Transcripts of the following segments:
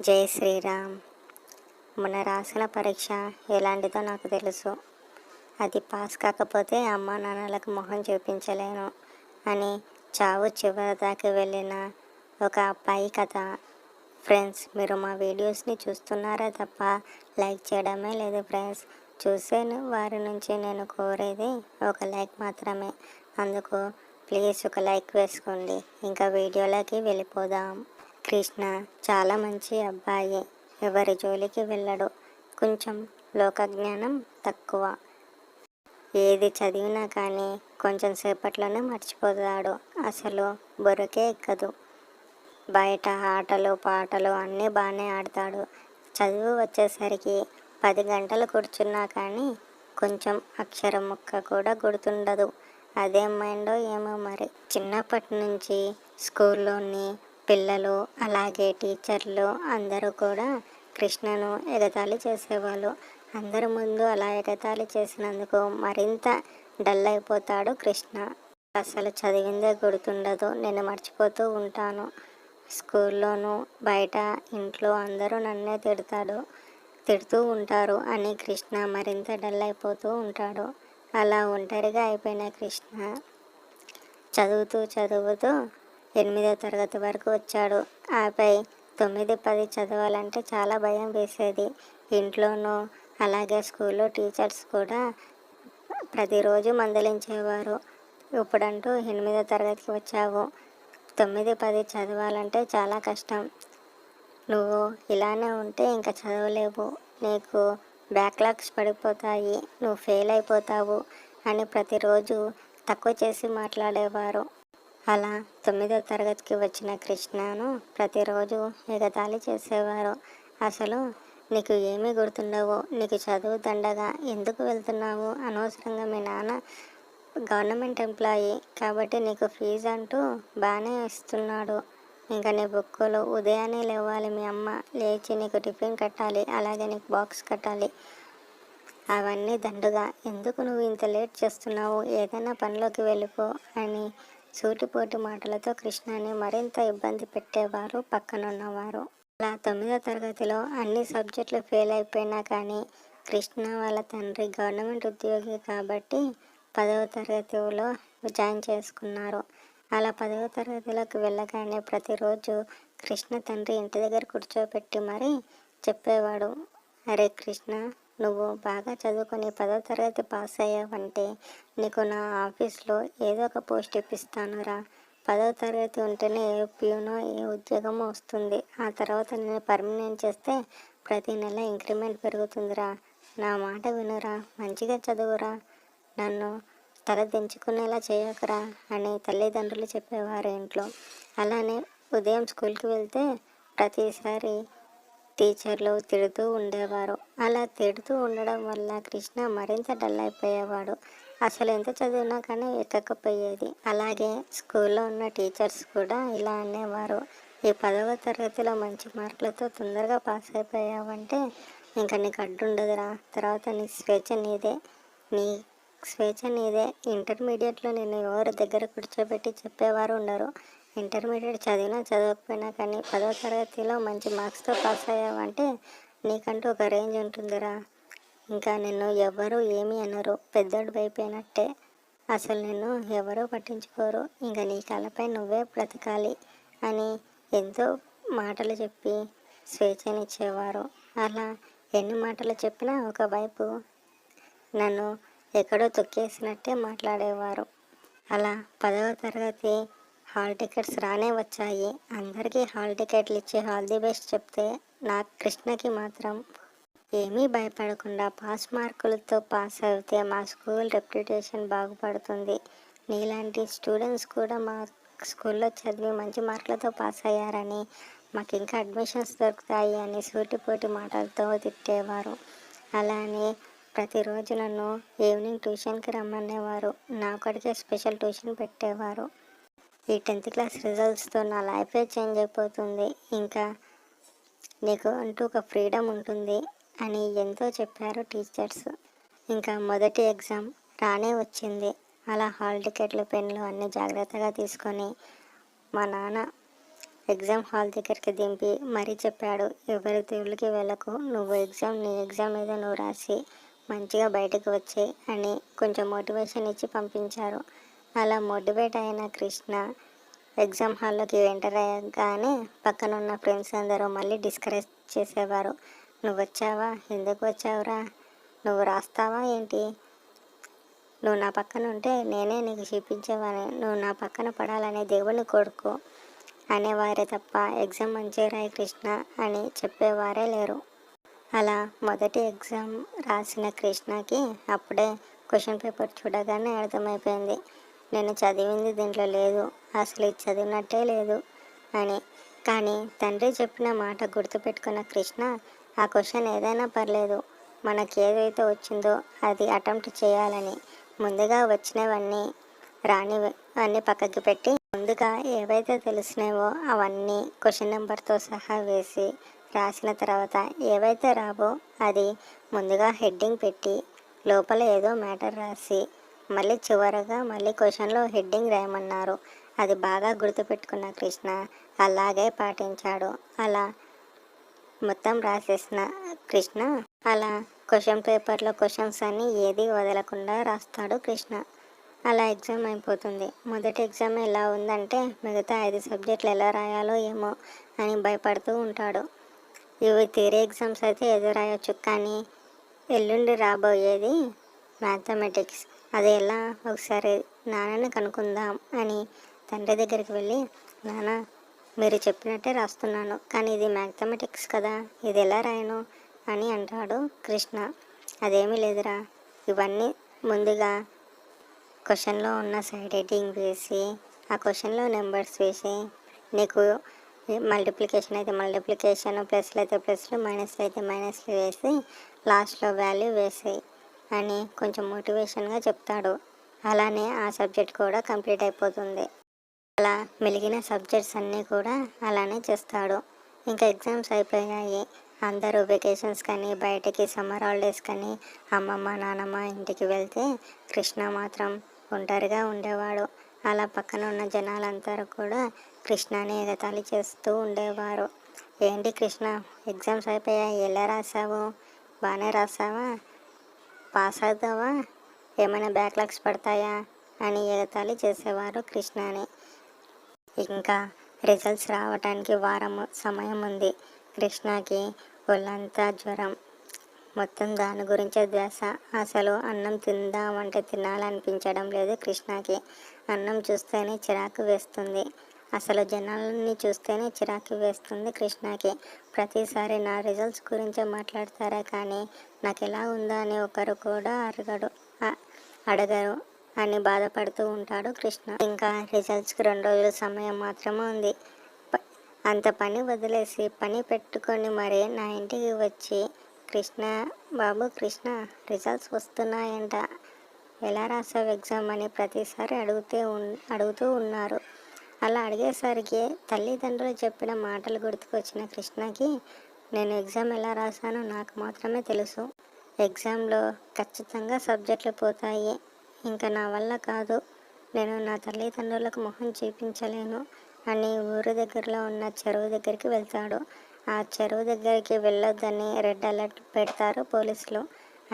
జై శ్రీరామ్. మొన్న రాసిన పరీక్ష ఎలాంటిదో నాకు తెలుసు. అది పాస్ కాకపోతే అమ్మా నాన్నలకు మొహం చూపించలేను అని చావు చివరి దాకా వెళ్ళిన ఒక అబ్బాయి కథ. ఫ్రెండ్స్, మీరు మా వీడియోస్ని చూస్తున్నారా తప్ప లైక్ చేయడమే లేదు ఫ్రెండ్స్. చూసే వారి నుంచి నేను కోరేది ఒక లైక్ మాత్రమే. అందుకు ప్లీజ్ ఒక లైక్ వేసుకోండి. ఇంకా వీడియోలోకి వెళ్ళిపోదాం. కృష్ణ చాలా మంచి అబ్బాయి. ఎవరి జోలికి వెళ్ళడు. కొంచెం లోకజ్ఞానం తక్కువ. ఏది చదివినా కానీ కొంచెం సేపట్లోనే మర్చిపోతాడు. అసలు బుర్రకే ఎక్కదు. బయట ఆటలు పాటలు అన్నీ బాగానే ఆడతాడు. చదువు వచ్చేసరికి 10 గంటలు కూర్చున్నా కానీ కొంచెం అక్షరం ముక్క కూడా గుర్తుండదు. అదేం మైండో ఏమో మరి. చిన్నప్పటి నుంచి స్కూల్లోని పిల్లలు అలాగే టీచర్లు అందరూ కూడా కృష్ణను ఎగతాళి చేసేవాళ్ళు. అందరి ముందు అలా ఎగతాళి చేసినందుకు మరింత డల్ అయిపోతాడు కృష్ణ. అసలు చదివిందే గుర్తుండదు. నేను మర్చిపోతూ ఉంటాను. స్కూల్లోనూ బయట ఇంట్లో అందరూ నన్నే తిడుతూ ఉంటారు అని కృష్ణ మరింత డల్ అయిపోతూ ఉంటాడు. అలా ఒంటరిగా అయిపోయిన కృష్ణ చదువుతూ 8వ తరగతి వరకు వచ్చాడు. ఆపై 9, 10 చదవాలంటే చాలా భయం వేసేది. ఇంట్లోనూ అలాగే స్కూల్లో టీచర్స్ కూడా ప్రతిరోజు మందలించేవారు. ఇప్పుడంటూ 8వ తరగతికి వచ్చావు, 9, 10 చదవాలంటే చాలా కష్టం. నువ్వు ఇలానే ఉంటే ఇంకా చదవలేవు. నీకు బ్యాక్లాగ్స్ పడిపోతాయి. నువ్వు ఫెయిల్ అయిపోతావు అని ప్రతిరోజు తక్కువ చేసి మాట్లాడేవారు. అలా 9వ తరగతికి వచ్చిన కృష్ణను ప్రతిరోజు ఎగతాళి చేసేవారు. అసలు నీకు ఏమీ గుర్తుండవు. నీకు చదువు దండగా. ఎందుకు వెళ్తున్నావు? అనవసరంగా మీ నాన్న గవర్నమెంట్ ఎంప్లాయీ కాబట్టి నీకు ఫీజు అంటూ బాగానే ఇస్తున్నాడు. ఇంకా నీ బుక్కులు ఉదయాన్నే లేవాలి. మీ అమ్మ లేచి నీకు టిఫిన్ కట్టాలి. అలాగే నీకు బాక్స్ కట్టాలి. అవన్నీ దండుగా. ఎందుకు నువ్వు ఇంత లేట్ చేస్తున్నావు? ఏదైనా పనిలోకి వెళ్ళిపో అని సూటిపోటి మాటలతో కృష్ణని మరింత ఇబ్బంది పెట్టేవారు పక్కనున్నవారు. అలా 9వ తరగతిలో అన్ని సబ్జెక్టులు ఫెయిల్ అయిపోయినా కానీ కృష్ణ వాళ్ళ తండ్రి గవర్నమెంట్ ఉద్యోగి కాబట్టి 10వ తరగతిలో జాయిన్ చేసుకున్నారు. అలా 10వ తరగతిలోకి వెళ్ళగానే ప్రతిరోజు కృష్ణ తండ్రి ఇంటి దగ్గర కూర్చోబెట్టి మరీ చెప్పేవాడు, అరే కృష్ణ, నువ్వు బాగా చదువుకొని 10వ తరగతి పాస్ అయ్యావంటే నీకు నా ఆఫీస్లో ఏదో ఒక పోస్ట్ ఇప్పిస్తానురా. 10వ తరగతి ఉంటేనే ఏ ప్యూనో ఏ ఉద్యోగమో వస్తుంది. ఆ తర్వాత నేను పర్మనెంట్ చేస్తే ప్రతి నెల ఇంక్రిమెంట్ పెరుగుతుందిరా. నా మాట వినురా, మంచిగా చదువురా, నన్ను తల దించుకునేలా చేయకురా అని తల్లిదండ్రులు చెప్పేవారు ఇంట్లో. అలానే ఉదయం స్కూల్కి వెళ్తే ప్రతిసారి టీచర్లు తిడుతూ ఉండేవారు. అలా తిడుతూ ఉండడం వల్ల కృష్ణ మరింత డల్ అయిపోయేవాడు. అసలు ఎంత చదివినా కానీ ఎక్కకపోయేది. అలాగే స్కూల్లో ఉన్న టీచర్స్ కూడా ఇలా అనేవారు, ఈ 10వ తరగతిలో మంచి మార్కులతో తొందరగా పాస్ అయిపోయావంటే ఇంకా నీకు అడ్డుండదురా. తర్వాత నీ స్వేచ్ఛ నీదే. ఇంటర్మీడియట్లో నేను ఎవరి దగ్గర కూర్చోబెట్టి చెప్పేవారు ఉండరు. ఇంటర్మీడియట్ చదివినా చదవకపోయినా కానీ 10వ తరగతిలో మంచి మార్క్స్తో పాస్ అయ్యావంటే నీకంటూ ఒక రేంజ్ ఉంటుందిరా. ఇంకా నిన్ను ఎవరు ఏమీ అనరు. పెద్దోడు అయిపోయినట్టే. అసలు నిన్ను ఎవరూ పట్టించుకోరు. ఇంకా నీ కాళ్ళపై నువ్వే బ్రతకాలి అని ఎంతో మాటలు చెప్పి స్వేచ్ఛనిచ్చేవారు. అలా ఎన్ని మాటలు చెప్పినా ఒకవైపు నన్ను ఎక్కడో తొక్కేసినట్టే మాట్లాడేవారు. అలా 10వ తరగతి హాల్ టికెట్స్ రానే వచ్చాయి. అందరికీ హాల్ టికెట్లు ఇచ్చి ఆల్ ది బెస్ట్ చెప్తే నా కృష్ణకి మాత్రం ఏమీ భయపడకుండా పాస్ మార్కులతో పాస్ అయితే మా స్కూల్ రెప్యుటేషన్ బాగుపడుతుంది. నీలాంటి స్టూడెంట్స్ కూడా మా స్కూల్లో చదివి మంచి మార్కులతో పాస్ అయ్యారని, మాకు ఇంకా అడ్మిషన్స్ దొరుకుతాయి అని సూటిపోటి మాటలతో తిట్టేవారు. అలానే ప్రతిరోజు నన్ను ఈవినింగ్ ట్యూషన్కి రమ్మనేవారు. నా కొడుకే స్పెషల్ ట్యూషన్ పెట్టేవారు. ఈ 10th క్లాస్ రిజల్ట్స్తో నా లైఫే చేంజ్ అయిపోతుంది. ఇంకా నీకు అంటూ ఒక ఫ్రీడమ్ ఉంటుంది అని ఎంతో చెప్పారు టీచర్స్. ఇంకా మొదటి ఎగ్జామ్ రానే వచ్చింది. అలా హాల్ టికెట్లు, పెన్లు అన్నీ జాగ్రత్తగా తీసుకొని మా నాన్న ఎగ్జామ్ హాల్ దగ్గరికి దింపి మరీ చెప్పాడు, ఎవరి దేవుళ్ళకి వెళ్ళకు, నువ్వు నీ ఎగ్జామ్ ఏదో నువ్వు రాసి మంచిగా బయటకు వచ్చే అని కొంచెం మోటివేషన్ ఇచ్చి పంపించారు. అలా మోటివేట్ అయిన కృష్ణ ఎగ్జామ్ హాల్లోకి ఎంటర్ అయ్యగానే పక్కనున్న ఫ్రెండ్స్ అందరూ మళ్ళీ డిస్కరేజ్ చేసేవారు. నువ్వు వచ్చావా, ఎందుకు వచ్చావురా, నువ్వు రాస్తావా ఏంటి, నువ్వు నా పక్కన ఉంటే నేనే నీకు చూపించేవాని, నువ్వు నా పక్కన పడాలనే దేవుని కొడుకు అనేవారే తప్ప ఎగ్జామ్ మంచిగా రాయి కృష్ణ అని చెప్పేవారే లేరు. అలా మొదటి ఎగ్జామ్ రాసిన కృష్ణకి అప్పుడే క్వశ్చన్ పేపర్ చూడగానే అర్థమైపోయింది, నేను చదివింది దీంట్లో లేదు, అసలు ఇది చదివినట్టే లేదు అని. కానీ తండ్రి చెప్పిన మాట గుర్తుపెట్టుకున్న కృష్ణ ఆ క్వశ్చన్ ఏదైనా పర్లేదు, మనకి ఏదైతే వచ్చిందో అది అటెంప్ట్ చేయాలని ముందుగా వచ్చినవన్నీ అన్నీ పక్కకి పెట్టి ముందుగా ఏవైతే తెలిసినావో అవన్నీ క్వశ్చన్ నెంబర్తో సహా వేసి రాసిన తర్వాత ఏవైతే రావో అది ముందుగా హెడ్డింగ్ పెట్టి లోపల ఏదో మ్యాటర్ రాసి మళ్ళీ చివరగా మళ్ళీ క్వశ్చన్లో హెడ్డింగ్ రాయమన్నారు. అది బాగా గుర్తుపెట్టుకున్న కృష్ణ అలాగే పాటించాడు. అలా మొత్తం రాసేసిన కృష్ణ అలా క్వశ్చన్ పేపర్లో క్వశ్చన్స్ అన్నీ ఏది వదలకుండా రాస్తాడు కృష్ణ. అలా ఎగ్జామ్ అయిపోతుంది. మొదటి ఎగ్జామ్ ఎలా ఉందంటే మిగతా 5 సబ్జెక్టులు ఎలా రాయాలో ఏమో అని భయపడుతూ ఉంటాడు. ఇవి థియరీ ఎగ్జామ్స్ అయితే ఏదో రాయొచ్చు, కానీ ఎల్లుండి రాబోయేది మ్యాథమెటిక్స్, అది ఎలా ఒకసారి నాన్నని కనుక్కుందాం అని తండ్రి దగ్గరికి వెళ్ళి, నాన్న మీరు చెప్పినట్టే రాస్తున్నాను, కానీ ఇది మ్యాథమెటిక్స్ కదా, ఇది ఎలా రాయను అని అంటాడు కృష్ణ. అదేమీ లేదురా, ఇవన్నీ ముందుగా క్వశ్చన్లో ఉన్న సైడ్ హెడ్డింగ్ వేసి ఆ క్వశ్చన్లో నెంబర్స్ వేసి నీకు మల్టిప్లికేషన్ అయితే మల్టిప్లికేషన్, ప్లస్లు అయితే ప్లస్లు, మైనస్లు అయితే మైనస్లు వేసి లాస్ట్లో వాల్యూ వేసి అని కొంచెం మోటివేషన్గా చెప్తాడు. అలానే ఆ సబ్జెక్ట్ కూడా కంప్లీట్ అయిపోతుంది. అలా మిగిలిన సబ్జెక్ట్స్ అన్నీ కూడా అలానే చేస్తాడు. ఇంకా ఎగ్జామ్స్ అయిపోయాయి. అందరూ వెకేషన్స్ కానీ బయటికి సమ్మర్ హాలిడేస్ కానీ అమ్మమ్మ నానమ్మ ఇంటికి వెళ్తే కృష్ణ మాత్రం ఒంటరిగా ఉండేవాడు. అలా పక్కన ఉన్న జనాలందరూ కూడా కృష్ణని ఎగతాళి చేస్తూ ఉండేవారు. ఏంటి కృష్ణ, ఎగ్జామ్స్ అయిపోయాయి, ఎలా రాసావు, బాగానే రాసావా, పాస్ అవుతావా, ఏమైనా బ్యాక్లాగ్స్ పడతాయా అని ఎగతాళి చేసేవారు కృష్ణని. ఇంకా రిజల్ట్స్ రావడానికి వారం సమయం ఉంది. కృష్ణకి ఒళ్ళంతా జ్వరం, మొత్తం దాని గురించే ధ్యాస. అసలు అన్నం తిందామంటే తినాలనిపించడం లేదు కృష్ణకి. అన్నం చూస్తేనే చిరాకు వేస్తుంది, అసలు జనాలని చూస్తేనే చిరాకు వేస్తుంది కృష్ణకి. ప్రతిసారి నా రిజల్ట్స్ గురించే మాట్లాడతారా కానీ నాకు ఎలా ఉందా అని ఒకరు కూడా అడగరు అని బాధపడుతూ ఉంటాడు కృష్ణ. ఇంకా రిజల్ట్స్కి 2 రోజుల సమయం మాత్రమే ఉంది. అంత పని వదిలేసి పని పెట్టుకొని మరీ నా ఇంటికి వచ్చి కృష్ణ బాబు కృష్ణ రిజల్ట్స్ వస్తున్నాయంట, ఎలా రాసావు ఎగ్జామ్ అని ప్రతిసారి అడుగుతూ ఉన్నారు. అలా అడిగేసరికి తల్లిదండ్రులు చెప్పిన మాటలు గుర్తుకొచ్చిన కృష్ణకి నేను ఎగ్జామ్ ఎలా రాశానో నాకు మాత్రమే తెలుసు. ఎగ్జామ్లో ఖచ్చితంగా సబ్జెక్టులు పోతాయి, ఇంకా నా వల్ల కాదు, నేను నా తల్లిదండ్రులకు మొహం చూపించలేను అని ఊరు దగ్గరలో ఉన్న చెరువు దగ్గరికి వెళ్తాడు. ఆ చెరువు దగ్గరికి వెళ్ళొద్దని రెడ్ అలర్ట్ పెడతారు పోలీసులు.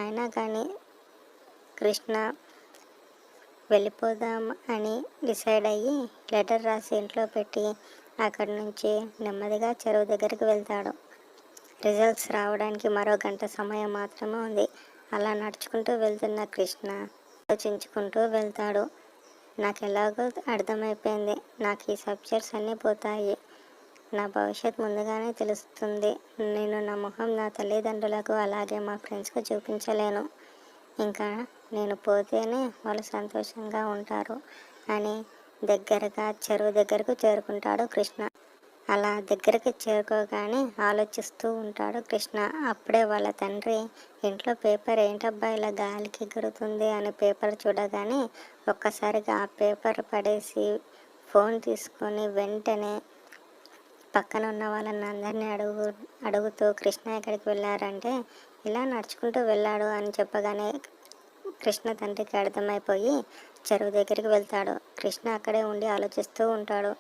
అయినా కానీ కృష్ణ వెళ్ళిపోదాం అని డిసైడ్ అయ్యి లెటర్ రాసి ఇంట్లో పెట్టి అక్కడి నుంచి నెమ్మదిగా చెరువు దగ్గరికి వెళ్తాడు. రిజల్ట్స్ రావడానికి మరో 1 గంట సమయం మాత్రమే ఉంది. అలా నడుచుకుంటూ వెళ్తున్న కృష్ణ ఆలోచించుకుంటూ వెళ్తాడు. నాకు ఎలాగో అర్థమైపోయింది, నాకు ఈ సబ్జెక్ట్స్ అన్నీ పోతాయి, నా భవిష్యత్ ముందుగానే తెలుస్తుంది, నేను నా మొహం నా తల్లిదండ్రులకు అలాగే మా ఫ్రెండ్స్కి చూపించలేను, ఇంకా నేను పోతేనే వాళ్ళు సంతోషంగా ఉంటారు అని దగ్గరగా చెరువు దగ్గరకు చేరుకుంటాడు కృష్ణ. అలా దగ్గరికి చేరుకోగానే ఆలోచిస్తూ ఉంటాడు కృష్ణ. అప్పుడే వాళ్ళ తండ్రి ఇంట్లో పేపర్ ఏంటబ్బా ఇలా గాలికి ఎగురుతుంది అని పేపర్ చూడగానే ఒక్కసారిగా ఆ పేపర్ పడేసి ఫోన్ తీసుకొని వెంటనే పక్కన ఉన్న వాళ్ళని అందరినీ అడుగుతూ కృష్ణ ఎక్కడికి వెళ్ళారంటే ఇలా నడుచుకుంటూ వెళ్ళాడు అని చెప్పగానే కృష్ణ తండ్రికి అర్థమైపోయి చెరువు దగ్గరికి వెళ్తాడు. కృష్ణ అక్కడే ఉండి ఆలోచిస్తూ ఉంటాడు.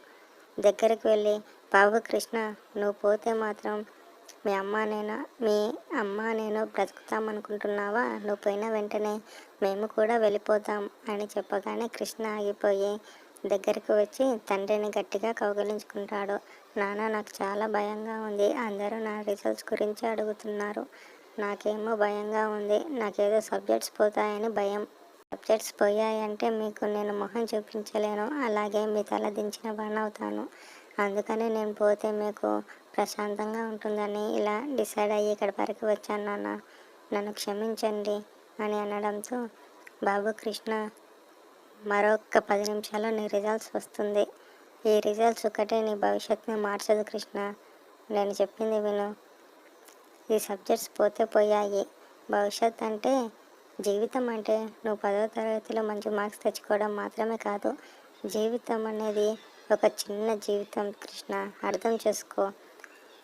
దగ్గరికి వెళ్ళి బాబు కృష్ణ, నువ్వు పోతే మాత్రం మీ అమ్మ నేను బ్రతుకుతామనుకుంటున్నావా? నువ్వు పోయిన వెంటనే మేము కూడా వెళ్ళిపోతాం అని చెప్పగానే కృష్ణ ఆగిపోయి దగ్గరికి వచ్చి తండ్రిని గట్టిగా కౌగిలించుకుంటాడు. నాన్న, నాకు చాలా భయంగా ఉంది. అందరూ నా రిజల్ట్స్ గురించి అడుగుతున్నారు. నాకేమో భయంగా ఉంది. నాకేదో సబ్జెక్ట్స్ పోతాయని భయం. సబ్జెక్ట్స్ పోయాయంటే మీకు నేను మొహం చూపించలేను. అలాగే మీ తల దించిన వాడిని అవుతాను. అందుకని నేను పోతే మీకు ప్రశాంతంగా ఉంటుందని ఇలా డిసైడ్ అయ్యి ఇక్కడి వరకు వచ్చాను నాన్న. నన్ను క్షమించండి అని అనడంతో, బాబు కృష్ణ, మరొక 10 నిమిషాల్లో నీ రిజల్ట్స్ వస్తుంది. ఈ రిజల్ట్స్ ఒకటే నీ భవిష్యత్తుని మార్చదు కృష్ణ. నేను చెప్పింది విను. ఈ సబ్జెక్ట్స్ పోతే పోయాయి. భవిష్యత్ అంటే, జీవితం అంటే నువ్వు 10వ తరగతిలో మంచి మార్క్స్ తెచ్చుకోవడం మాత్రమే కాదు. జీవితం అనేది ఒక చిన్న జీవితం కృష్ణ. అర్థం చేసుకో.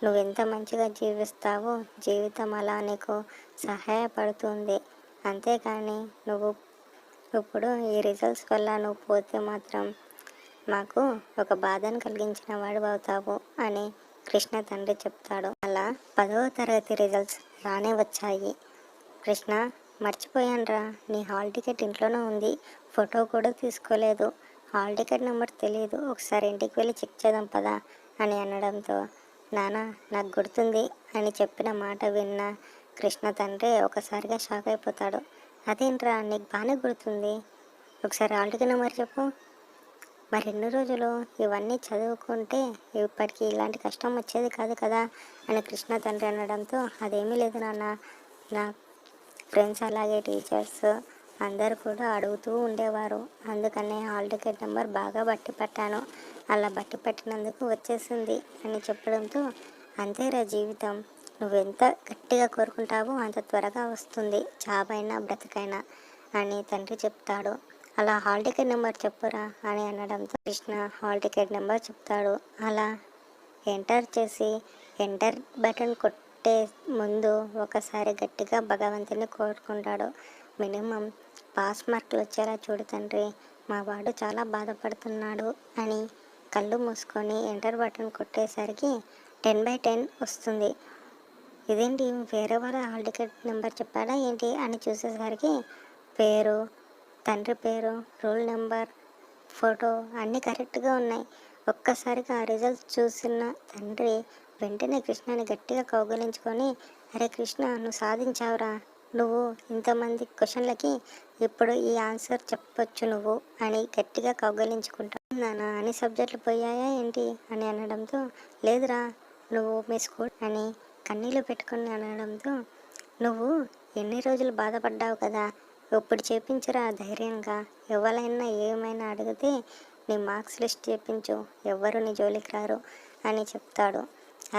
నువ్వు ఎంత మంచిగా జీవిస్తావో జీవితం అలా నీకు సహాయపడుతుంది. అంతేకాని నువ్వు ఇప్పుడు ఈ రిజల్ట్స్ వల్ల నువ్వు పోతే మాత్రం మాకు ఒక బాధను కలిగించిన వాడు అవుతావు అని కృష్ణ తండ్రి చెప్తాడు. అలా 10వ తరగతి రిజల్ట్స్ రానే వచ్చాయి. కృష్ణ, మర్చిపోయానురా, నీ హాల్ టికెట్ ఇంట్లోనే ఉంది. ఫోటో కూడా తీసుకోలేదు. హాల్ టికెట్ నెంబర్ తెలియదు. ఒకసారి ఇంటికి వెళ్ళి చెక్ చేద్దాం పదా అని అనడంతో, నాన్న నాకు గుర్తుంది అని చెప్పిన మాట విన్న కృష్ణ తండ్రి ఒకసారిగా షాక్ అయిపోతాడు. అదేంట్రా, నీకు బాగానే గుర్తుంది. ఒకసారి హాల్ టికెట్ నెంబర్ చెప్పు. మరి ఎన్ని రోజులు ఇవన్నీ చదువుకుంటే ఇప్పటికి ఇలాంటి కష్టం వచ్చేది కాదు కదా అని కృష్ణ తండ్రి అనడంతో, అదేమీ లేదు నాన్న, నా ఫ్రెండ్స్ అలాగే టీచర్స్ అందరు కూడా అడుగుతూ ఉండేవారు. అందుకనే హాల్ టికెట్ నెంబర్ బాగా బట్టి పట్టాను. అలా బట్టి పట్టినందుకు వచ్చేసింది అని చెప్పడంతో, అంతేరా జీవితం. నువ్వెంత గట్టిగా కోరుకుంటావో అంత త్వరగా వస్తుంది, చావైనా బ్రతికైనా అని తండ్రి చెప్తాడు. అలా హాల్ టికెట్ నెంబర్ చెప్పురా అని అనడంతో కృష్ణ హాల్ టికెట్ నెంబర్ చెప్తాడు. అలా ఎంటర్ చేసి ఎంటర్ బటన్ కొట్టే ముందు ఒకసారి గట్టిగా భగవంతుని కోరుకుంటాడు. మినిమం పాస్ మార్కులు వచ్చేలా చూడు తండ్రి, మా వాడు చాలా బాధపడుతున్నాడు అని కళ్ళు మూసుకొని ఎంటర్ బటన్ కొట్టేసరికి 10/10 వస్తుంది. ఇదేంటి, వేరే వాళ్ళ హాల్ టికెట్ నెంబర్ చెప్పాడా ఏంటి అని చూసేసరికి పేరు, తండ్రి పేరు, రోల్ నెంబర్, ఫోటో అన్నీ కరెక్ట్గా ఉన్నాయి. ఒక్కసారిగా ఆ రిజల్ట్స్ చూసిన తండ్రి వెంటనే కృష్ణని గట్టిగా కౌగిలించుకొని, అరే కృష్ణ, నువ్వు సాధించావురా. నువ్వు ఇంతమంది క్వశ్చన్లకి ఇప్పుడు ఈ ఆన్సర్ చెప్పొచ్చు నువ్వు అని గట్టిగా కౌగిలించుకుంటాను. అన్ని సబ్జెక్టులు పోయాయా ఏంటి అని అనడంతో, లేదురా, నువ్వు మీ స్కూల్ అని కన్నీళ్ళు పెట్టుకుని అనడంతో, నువ్వు ఎన్ని రోజులు బాధపడ్డావు కదా, ఇప్పుడు చేపించరా ధైర్యంగా. ఎవరైనా ఏమైనా అడిగితే నీ మార్క్స్ లిస్ట్ చేపించు, ఎవ్వరు నీ జోలికి రారు అని చెప్తాడు.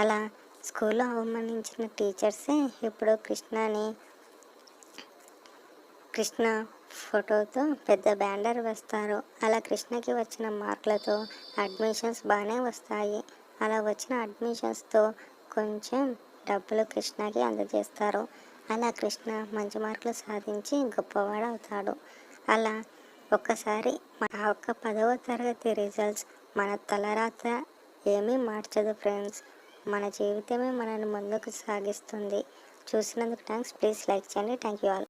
అలా స్కూల్లో అవమానించిన టీచర్సే ఇప్పుడు కృష్ణ ఫోటోతో పెద్ద బ్యానర్ వేస్తారు. అలా కృష్ణకి వచ్చిన మార్కులతో అడ్మిషన్స్ బాగానే వస్తాయి. అలా వచ్చిన అడ్మిషన్స్తో కొంచెం డబ్బులు కృష్ణకి అందజేస్తారు. అలా కృష్ణ మంచి మార్కులు సాధించి గొప్పవాడు అవుతాడు. అలా ఒక్కసారి ఆ 10వ తరగతి రిజల్ట్స్ మన తలరాత ఏమీ మార్చదు ఫ్రెండ్స్. మన జీవితమే మనల్ని ముందుకు సాగిస్తుంది. చూసినందుకు థ్యాంక్స్. ప్లీజ్ లైక్ చేయండి. Thank you all.